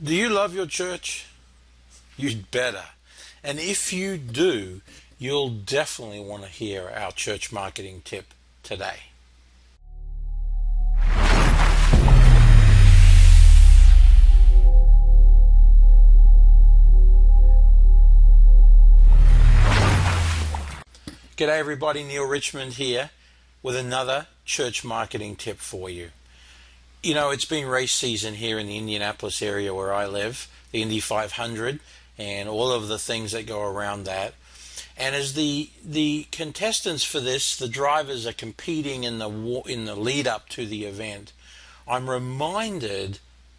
Do you love your church? You'd better. And if you do, you'll definitely want to hear our church marketing tip today. G'day everybody, Neil Richmond here with another church marketing tip for you. You know, it's been race season here in the Indianapolis area where I live, the Indy 500, and all of the things that go around that. And as the contestants for this, the drivers are competing in the lead up to the event, I'm reminded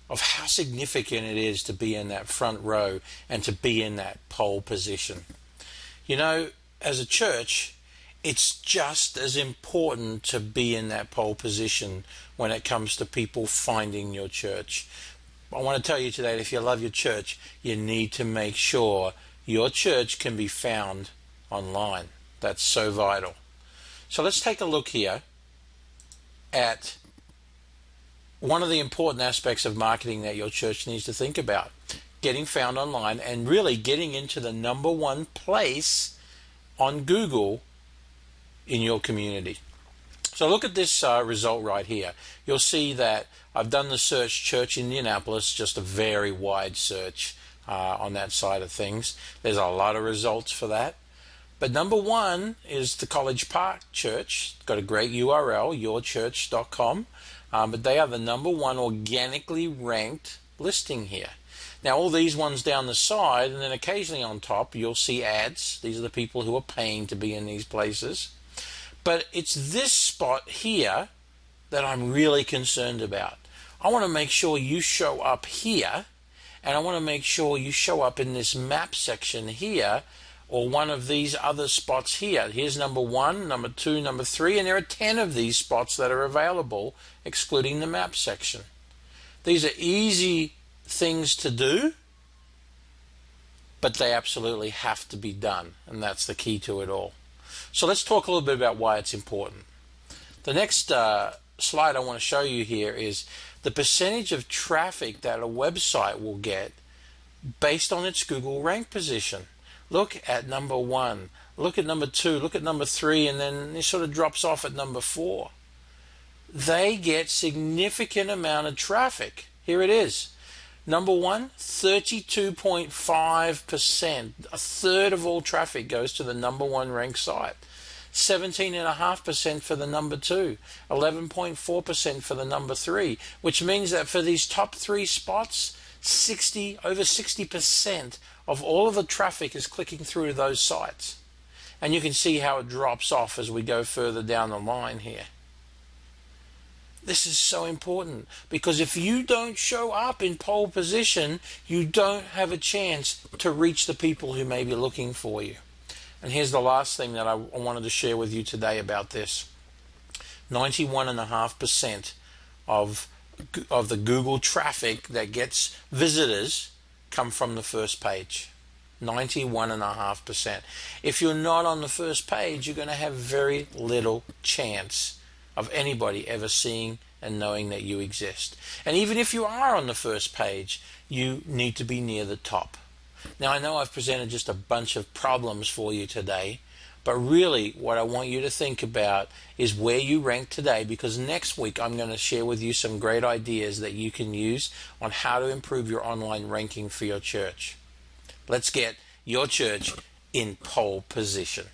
of how significant it is to be in that front row and to be in that pole position. You know, as a church, it's just as important to be in that pole position when it comes to people finding your church. I want to tell you today that if you love your church, you need to make sure your church can be found online. That's so vital. So let's take a look here at one of the important aspects of marketing that your church needs to think about. Getting found online and really getting into the #1 place on Google in your community. So look at this result right here. You'll see that I've done the search Church Indianapolis, just a very wide search on that side of things. There's a lot of results for that. But #1 is the College Park Church. It's got a great URL, yourchurch.com. But they are the #1 organically ranked listing here. Now all these ones down the side and then occasionally on top you'll see ads. These are the people who are paying to be in these places. But it's this spot here that I'm really concerned about. I want to make sure you show up here, and I want to make sure you show up in this map section here or one of these other spots here. Here's #1, #2, #3, and there are 10 of these spots that are available excluding the map section. These are easy things to do, but they absolutely have to be done, and that's the key to it all. So let's talk a little bit about why it's important. The next slide I want to show you here is the percentage of traffic that a website will get based on its Google rank position. Look at #1, look at #2, look at #3, and then it sort of drops off at #4. They get significant amount of traffic. Here it is. #1, 32.5%. A third of all traffic goes to the #1 ranked site. 17.5% for the #2. 11.4% for the #3. Which means that for these top 3 spots, over 60% of all of the traffic is clicking through to those sites. And you can see how it drops off as we go further down the line here. This is so important because if you don't show up in pole position, you don't have a chance to reach the people who may be looking for you. And here's the last thing that I wanted to share with you today about this. 91.5% of the Google traffic that gets visitors come from the first page. 91.5%. If you're not on the first page, you're going to have very little chance of anybody ever seeing and knowing that you exist. And even if you are on the first page, you need to be near the top. Now I know I've presented just a bunch of problems for you today, but really what I want you to think about is where you rank today, because next week I'm going to share with you some great ideas that you can use on how to improve your online ranking for your church. Let's get your church in pole position.